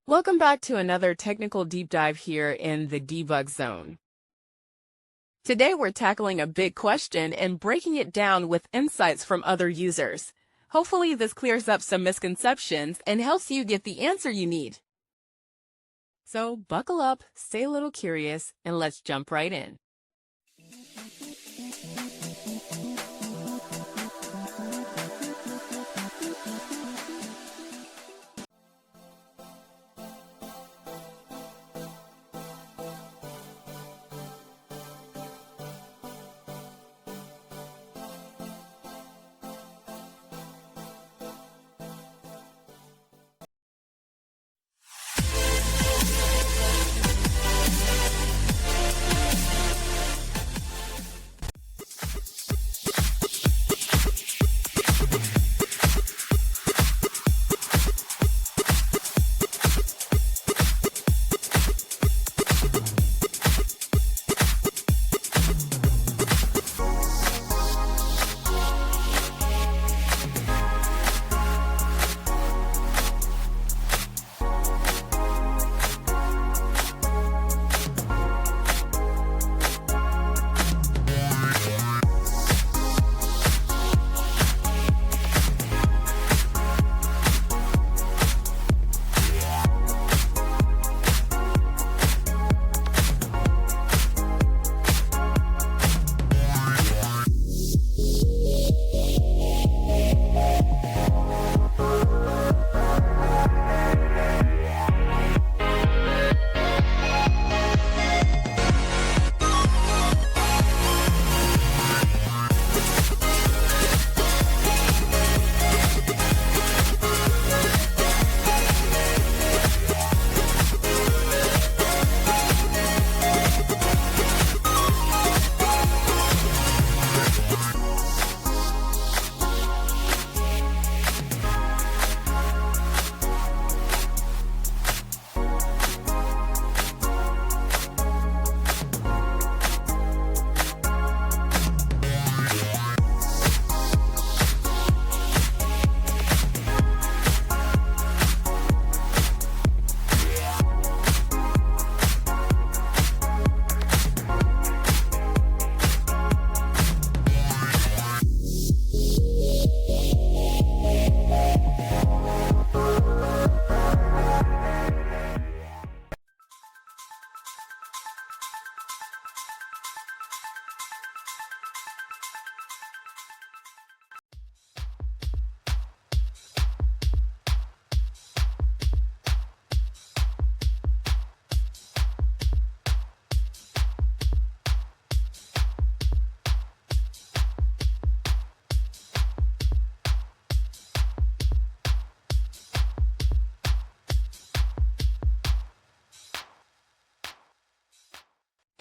Welcome back to another technical deep dive here in the debug zone. Today we're tackling a big question and breaking it down with insights from other users. Hopefully this clears up some misconceptions and helps you get the answer you need. So buckle up, stay a little curious, and let's jump right in.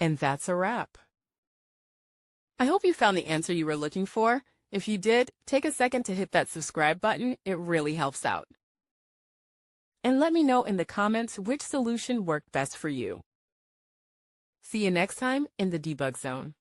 And that's a wrap. I hope you found the answer you were looking for. If you did, take a second to hit that subscribe button. It really helps out. And let me know in the comments which solution worked best for you. See you next time in the debug zone.